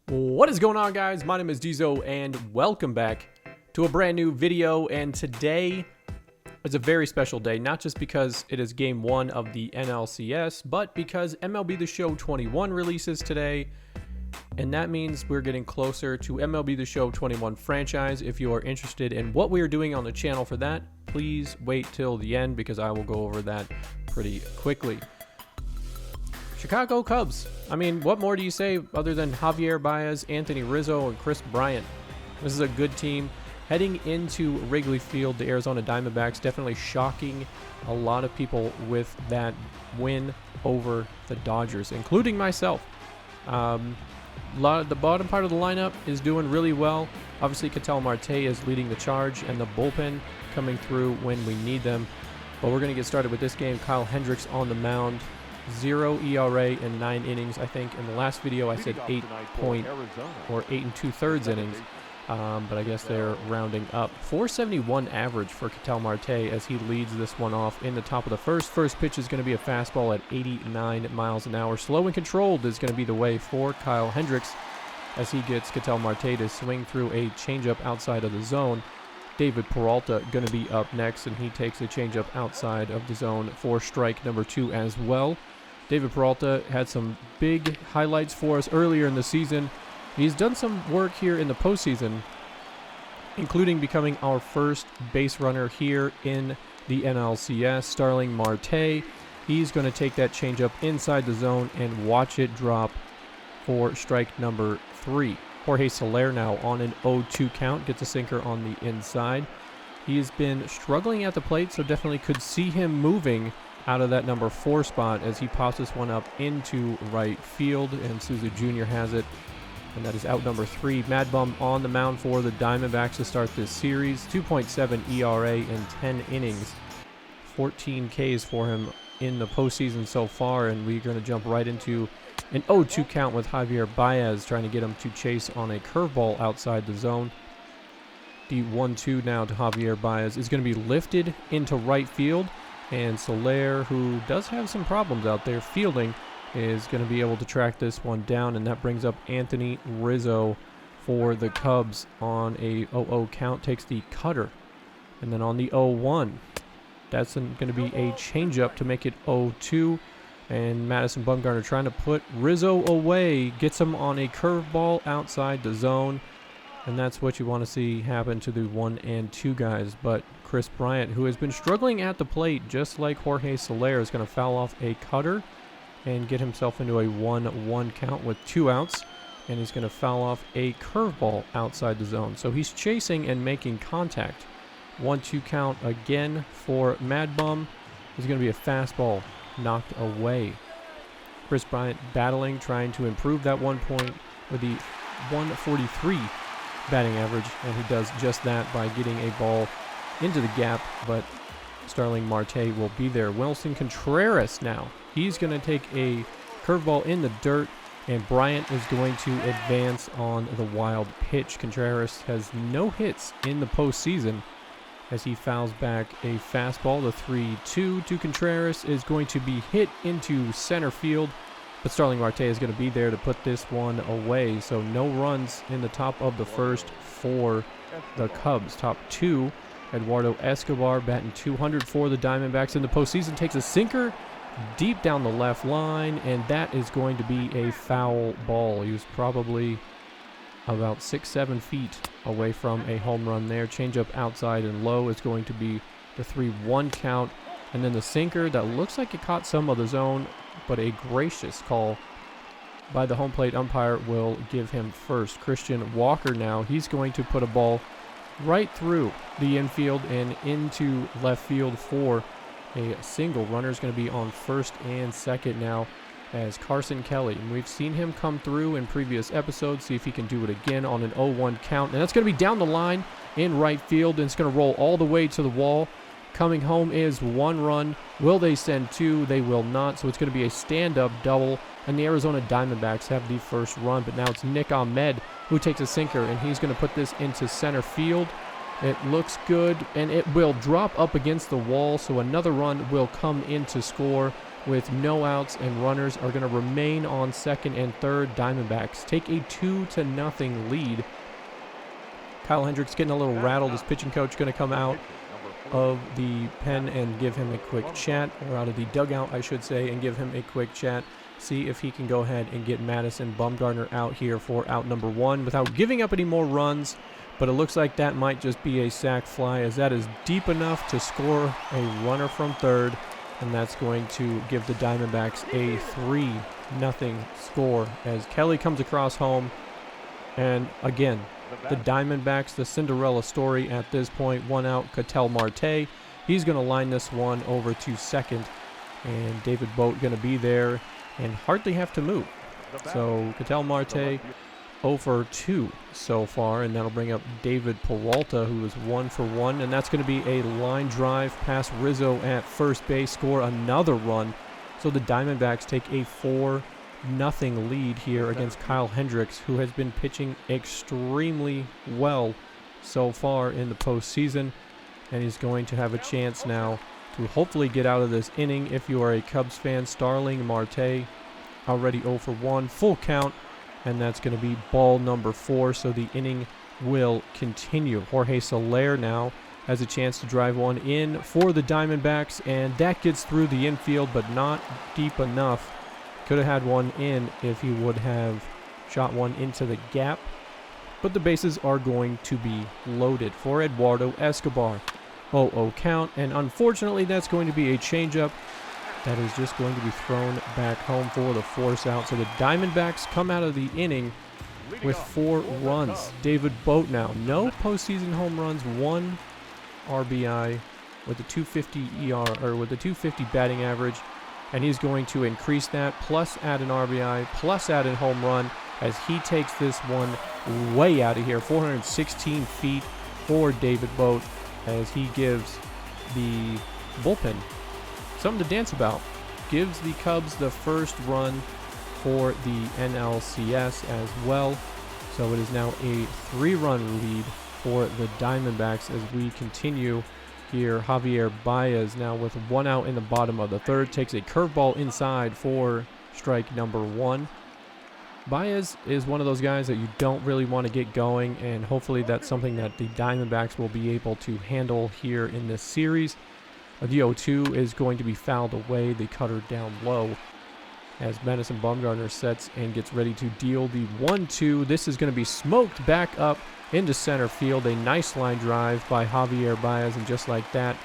What is going on, guys? My name is Deezo and welcome back to a brand new video. And today is a very special day, not just because it is game 1 of the NLCS, but because MLB The Show 21 releases today. And that means we're getting closer to MLB The Show 21 franchise. If you are interested in what we are doing on the channel for that, please wait till the end because I will go over that pretty quickly. Chicago Cubs. I mean, what more do you say other than Javier Baez, Anthony Rizzo, and Kris Bryant? This is a good team. Heading into Wrigley Field, the Arizona Diamondbacks definitely shocking a lot of people with that win over the Dodgers, including myself. The bottom part of the lineup is doing really well. Obviously, Ketel Marte is leading the charge, and the bullpen coming through when we need them. But we're going to get started with this game. Kyle Hendricks on the mound. 0 ERA in 9 innings. I think in the last video I said 8 and 2/3 innings, but I guess they're rounding up. 471 average for Ketel Marte as he leads this one off in the top of the first. First pitch is going to be a fastball at 89 miles an hour. Slow and controlled is going to be the way for Kyle Hendricks as he gets Ketel Marte to swing through a changeup outside of the zone. David Peralta going to be up next, and he takes a changeup outside of the zone for strike number 2 as well. David Peralta had some big highlights for us earlier in the season. He's done some work here in the postseason, including becoming our first base runner here in the NLCS. Starling Marte, he's going to take that changeup inside the zone and watch it drop for strike number 3. Jorge Soler now on an 0-2 count, gets a sinker on the inside. He has been struggling at the plate, so definitely could see him moving out of that number 4 spot as he pops this one up into right field, and Souza Jr. has it, and that is out number 3. Mad Bum on the mound for the Diamondbacks to start this series. 2.7 ERA in 10 innings. 14 Ks for him in the postseason so far, and we're going to jump right into an 0-2 count with Javier Baez, trying to get him to chase on a curveball outside the zone. The 1-2 now to Javier Baez is going to be lifted into right field, and Soler, who does have some problems out there fielding, is going to be able to track this one down, and that brings up Anthony Rizzo for the Cubs on a 0-0 count, takes the cutter. And then on the 0-1, that's going to be a changeup to make it 0-2. And Madison Bumgarner trying to put Rizzo away, gets him on a curveball outside the zone. And that's what you want to see happen to the 1 and 2 guys. But Kris Bryant, who has been struggling at the plate, just like Jorge Soler, is going to foul off a cutter and get himself into a 1-1 count with 2 outs. And he's going to foul off a curveball outside the zone. So he's chasing and making contact. 1-2 count again for Mad Bum. There's going to be a fastball knocked away. Kris Bryant battling, trying to improve that 1 point with the 143 batting average, and he does just that by getting a ball into the gap, but Starling Marte will be there. Wilson Contreras now. He's going to take a curveball in the dirt, and Bryant is going to advance on the wild pitch. Contreras has no hits in the postseason as he fouls back a fastball. The 3-2 to Contreras is going to be hit into center field, but Starling Marte is going to be there to put this one away. So no runs in the top of the first for the Cubs. Top 2, Eduardo Escobar batting 200 for the Diamondbacks in the postseason, takes a sinker deep down the left line, and that is going to be a foul ball. He was probably about 6-7 feet away from a home run there. Changeup outside and low is going to be the 3-1 count. And then the sinker that looks like it caught some of the zone, but a gracious call by the home plate umpire will give him first. Christian Walker now, he's going to put a ball right through the infield and into left field for a single. Runner is going to be on first and second now as Carson Kelly. And we've seen him come through in previous episodes. See if he can do it again on an 0-1 count. And that's going to be down the line in right field, and it's going to roll all the way to the wall. Coming home is 1 run. Will they send 2? They will not. So it's going to be a stand-up double, and the Arizona Diamondbacks have the first run. But now it's Nick Ahmed who takes a sinker, and he's going to put this into center field. It looks good, and it will drop up against the wall, so another run will come in to score. with no outs and runners are going to remain on second and third. Diamondbacks take a 2-0 lead. Kyle Hendricks getting a little rattled. His pitching coach going to come out of the pen and give him a quick chat, or out of the dugout, I should say, and give him a quick chat. See if he can go ahead and get Madison Bumgarner out here for out number 1 without giving up any more runs. But it looks like that might just be a sac fly, as that is deep enough to score a runner from third. And that's going to give the Diamondbacks a 3-0 score as Kelly comes across home. And again, the Diamondbacks, the Cinderella story at this point. 1 out, Ketel Marte. He's going to line this one over to second. And David Boat going to be there and hardly have to move. So Ketel Marte 0 for 2 so far, and that'll bring up David Peralta, who is 1 for 1, and that's going to be a line drive past Rizzo at first base, score another run. So the Diamondbacks take a 4-0 lead here against Kyle Hendricks, who has been pitching extremely well so far in the postseason, and he's going to have a chance now to hopefully get out of this inning. If you are a Cubs fan, Starling Marte already 0 for 1, full count. And that's going to be ball number 4, so the inning will continue. Jorge Soler now has a chance to drive one in for the Diamondbacks, and that gets through the infield, but not deep enough. Could have had one in if he would have shot one into the gap. But the bases are going to be loaded for Eduardo Escobar. 0-0 count, and unfortunately that's going to be a changeup that is just going to be thrown back home for the force out. So the Diamondbacks come out of the inning with 4 runs. David Boat now, no postseason home runs, 1 RBI with a 250 ER, or with a 250 batting average, and he's going to increase that, plus add an RBI, plus add a home run, as he takes this one way out of here. 416 feet for David Boat, as he gives the bullpen something to dance about. Gives the Cubs the first run for the NLCS as well. So it is now a 3-run lead for the Diamondbacks as we continue here. Javier Baez now with 1 out in the bottom of the 3rd. Takes a curveball inside for strike number 1. Baez is one of those guys that you don't really want to get going, and hopefully that's something that the Diamondbacks will be able to handle here in this series. The 0-2 is going to be fouled away, the cutter down low, as Madison Bumgarner sets and gets ready to deal the 1-2. This is going to be smoked back up into center field. A nice line drive by Javier Baez, and just like that,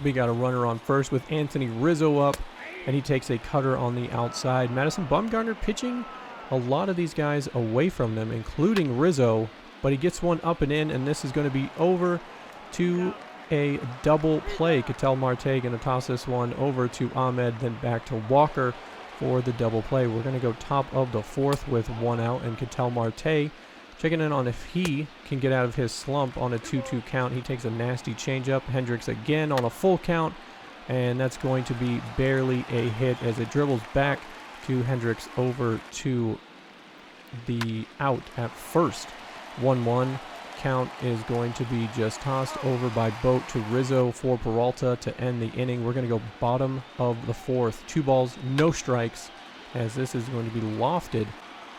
we got a runner on first with Anthony Rizzo up, and he takes a cutter on the outside. Madison Bumgarner pitching a lot of these guys away from them, including Rizzo, but he gets one up and in, and this is going to be over to a double play. Ketel Marte going to toss this one over to Ahmed, then back to Walker for the double play. We're going to go top of the 4th with 1 out, and Ketel Marte checking in on if he can get out of his slump on a 2-2 count. He takes a nasty changeup. Hendricks again on a full count, and that's going to be barely a hit as it dribbles back to Hendricks over to the out at first. 1-1. Count is going to be just tossed over by Boat to Rizzo for Peralta to end the inning. We're going to go bottom of the 4th. 2 balls, no strikes, as this is going to be lofted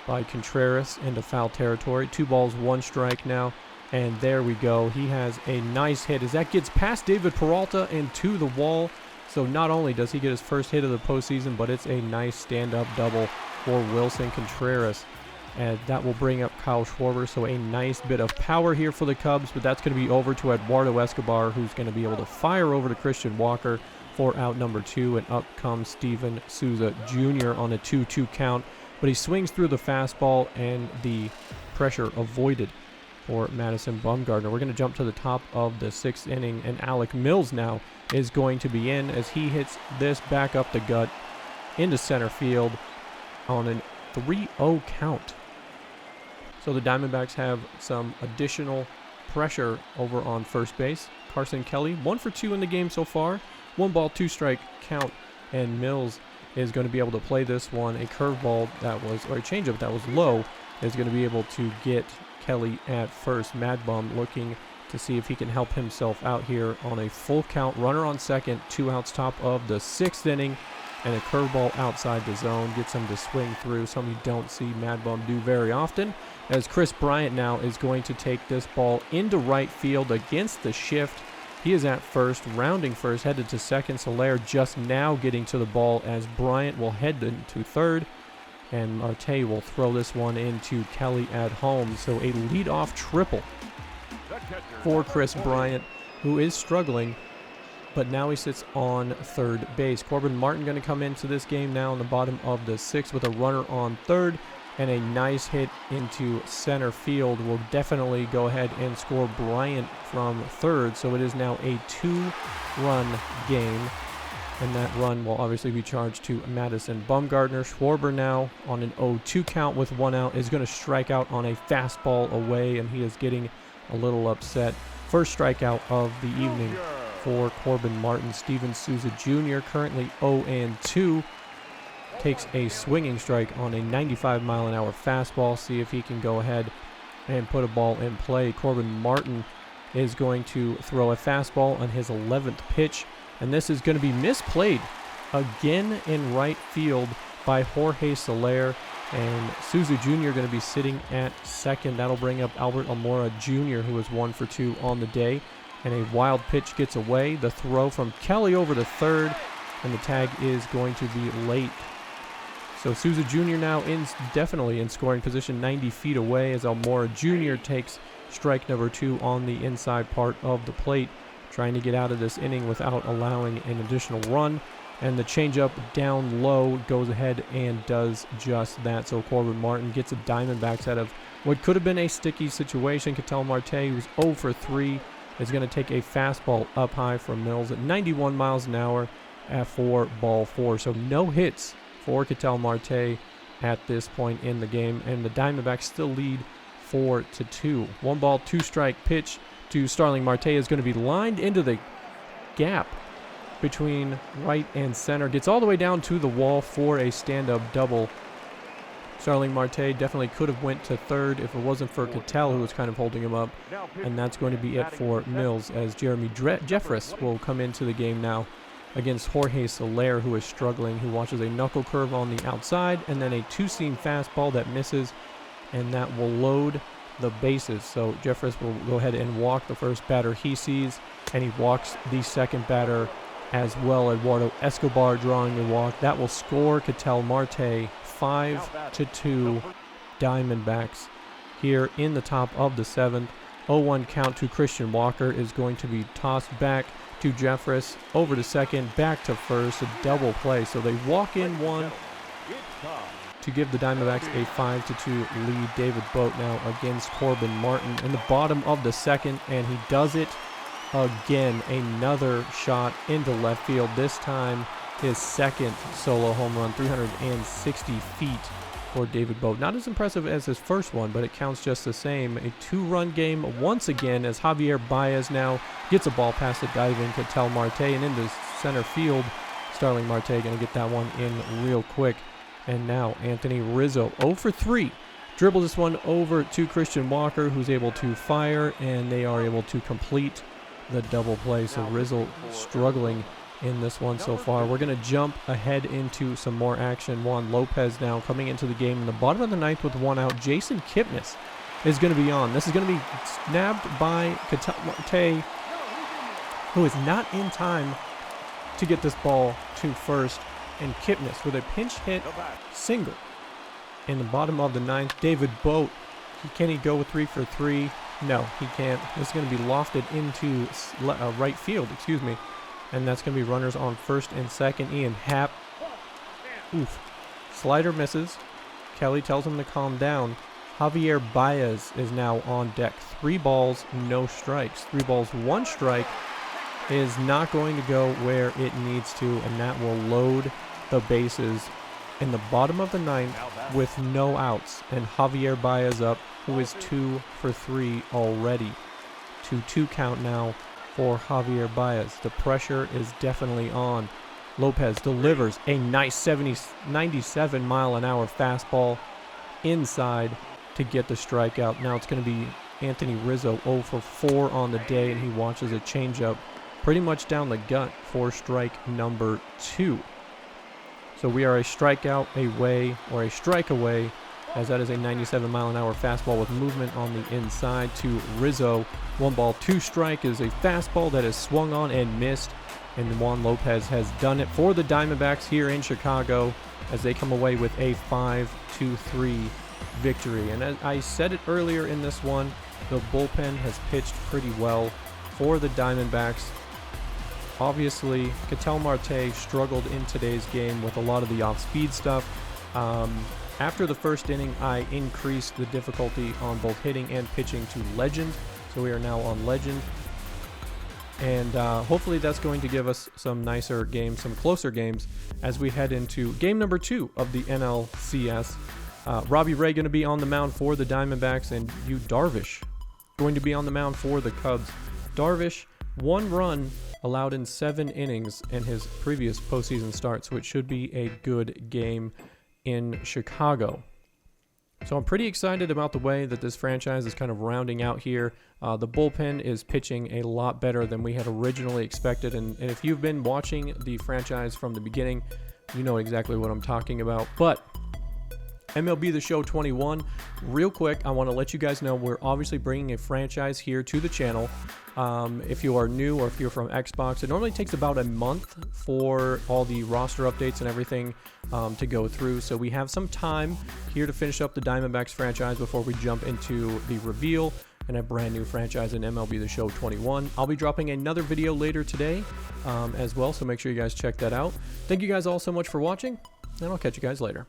by Contreras into foul territory. 2 balls, 1 strike now, and there we go. He has a nice hit as that gets past David Peralta and to the wall. So not only does he get his first hit of the postseason, but it's a nice stand-up double for Wilson Contreras. And that will bring up Kyle Schwarber, so a nice bit of power here for the Cubs, but that's going to be over to Eduardo Escobar, who's going to be able to fire over to Christian Walker for out number 2, and up comes Steven Souza Jr. on a 2-2 count, but he swings through the fastball, and the pressure avoided for Madison Bumgarner. We're going to jump to the top of the 6th inning, and Alec Mills now is going to be in as he hits this back up the gut into center field on a 3-0 count. So the Diamondbacks have some additional pressure over on first base. Carson Kelly, 1 for 2 in the game so far. 1 ball, 2 strike count, and Mills is going to be able to play this one. A curveball that was, or a changeup that was low, is going to be able to get Kelly at first. Mad Bum looking to see if he can help himself out here on a full count. Runner on second, 2 outs, top of the 6th inning, and a curveball outside the zone gets him to swing through, something you don't see Mad Bum do very often, as Chris Bryant now is going to take this ball into right field against the shift. He is at first, rounding first, headed to second. Soler just now getting to the ball as Bryant will head into third, and Marte will throw this one into Kelly at home. So a leadoff triple for Chris Bryant, who is struggling, but now he sits on third base. Corbin Martin going to come into this game now in the bottom of the 6th with a runner on third, and a nice hit into center field will definitely go ahead and score Bryant from third. So it is now a 2-run game, and that run will obviously be charged to Madison Bumgarner. Schwarber now on an 0-2 count with 1 out is going to strike out on a fastball away, and he is getting a little upset. First strikeout of the evening for Corbin Martin. Steven Souza Jr., currently 0-2, takes a swinging strike on a 95-mile-an-hour fastball. See if he can go ahead and put a ball in play. Corbin Martin is going to throw a fastball on his 11th pitch, and this is going to be misplayed again in right field by Jorge Soler, and Souza Jr. going to be sitting at second. That'll bring up Albert Almora Jr., who is 1 for 2 on the day, and a wild pitch gets away. The throw from Kelly over to third, and the tag is going to be late. So Souza Jr. now definitely in scoring position, 90 feet away, as Almora Jr. takes strike number 2 on the inside part of the plate, trying to get out of this inning without allowing an additional run. And the changeup down low goes ahead and does just that. So Corbin Martin gets the Diamondbacks out of what could have been a sticky situation. Ketel Marte, who's 0 for 3, is going to take a fastball up high from Mills at 91 miles an hour for ball 4. So no hits for Ketel Marte at this point in the game, and the Diamondbacks still lead 4-2. 1 ball, 2 strike pitch to Starling Marte is going to be lined into the gap between right and center. Gets all the way down to the wall for a stand-up double. Starling Marte definitely could have went to third if it wasn't for Ketel, who was kind of holding him up. And that's going to be it for Mills, as Jeremy Jeffress will come into the game now against Jorge Soler, who is struggling, who watches a knuckle curve on the outside and then a 2-seam fastball that misses, and that will load the bases. So Jeffress will go ahead and walk the first batter he sees, and he walks the second batter as well. Eduardo Escobar drawing the walk. That will score Ketel Marte. 5-2 Diamondbacks here in the top of the 7th. 0-1 count to Christian Walker is going to be tossed back to Jeffress, over to second, back to first, a double play. So they walk in 1 to give the Diamondbacks a 5-2 lead. David Boat now against Corbin Martin in the bottom of the 2nd, and he does it again. Another shot into left field, this time his 2nd solo home run, 360 feet for David Boat. Not as impressive as his first one, but it counts just the same. A 2-run game once again, as Javier Baez now gets a ball past the diving Ketel Marte and into center field. Starling Marte going to get that one in real quick. And now Anthony Rizzo, 0 for 3. Dribbles this one over to Christian Walker, who's able to fire, and they are able to complete the double play. So Rizzo struggling in this one so far. We're going to jump ahead into some more action. Juan Lopez now coming into the game in the bottom of the 9th with 1 out. Jason Kipnis is going to be on. This is going to be snapped by Ketel Marte, who is not in time to get this ball to first. And Kipnis with a pinch hit single in the bottom of the 9th. David Boat, can he go with 3 for 3? No, he can't. This is going to be lofted into right field, and that's going to be runners on first and second. Ian Happ, oof, slider misses. Kelly tells him to calm down. Javier Baez is now on deck. 3 balls, no strikes. 3 balls, 1 strike is not going to go where it needs to, and that will load the bases in the bottom of the 9th with no outs, and Javier Baez up, who is 2 for 3 already. 2-2 count now for Javier Baez. The pressure is definitely on. Lopez delivers a nice 97 mile an hour fastball inside to get the strikeout. Now it's going to be Anthony Rizzo 0 for 4 on the day, and he watches a changeup pretty much down the gut for strike number 2. So we are a strikeout away, or a strike away, as that is a 97-mile-an-hour fastball with movement on the inside to Rizzo. 1 ball, 2 strike is a fastball that is swung on and missed, and Juan Lopez has done it for the Diamondbacks here in Chicago as they come away with a 5-3 victory. And as I said it earlier in this one, the bullpen has pitched pretty well for the Diamondbacks. Obviously, Ketel Marte struggled in today's game with a lot of the off-speed stuff. After the first inning, I increased the difficulty on both hitting and pitching to Legend, so we are now on Legend. And hopefully that's going to give us some nicer games, some closer games, as we head into game number 2 of the NLCS. Robbie Ray going to be on the mound for the Diamondbacks, and Yu Darvish going to be on the mound for the Cubs. Darvish, 1 run allowed in 7 innings in his previous postseason start, so it should be a good game in Chicago. So I'm pretty excited about the way that this franchise is kind of rounding out here. The bullpen is pitching a lot better than we had originally expected, and if you've been watching the franchise from the beginning, you know exactly what I'm talking about. But MLB The Show 21, real quick, I want to let you guys know we're obviously bringing a franchise here to the channel. If you are new or if you're from Xbox, it normally takes about a month for all the roster updates and everything to go through. So we have some time here to finish up the Diamondbacks franchise before we jump into the reveal and a brand new franchise in MLB The Show 21. I'll be dropping another video later today as well, so make sure you guys check that out. Thank you guys all so much for watching, and I'll catch you guys later.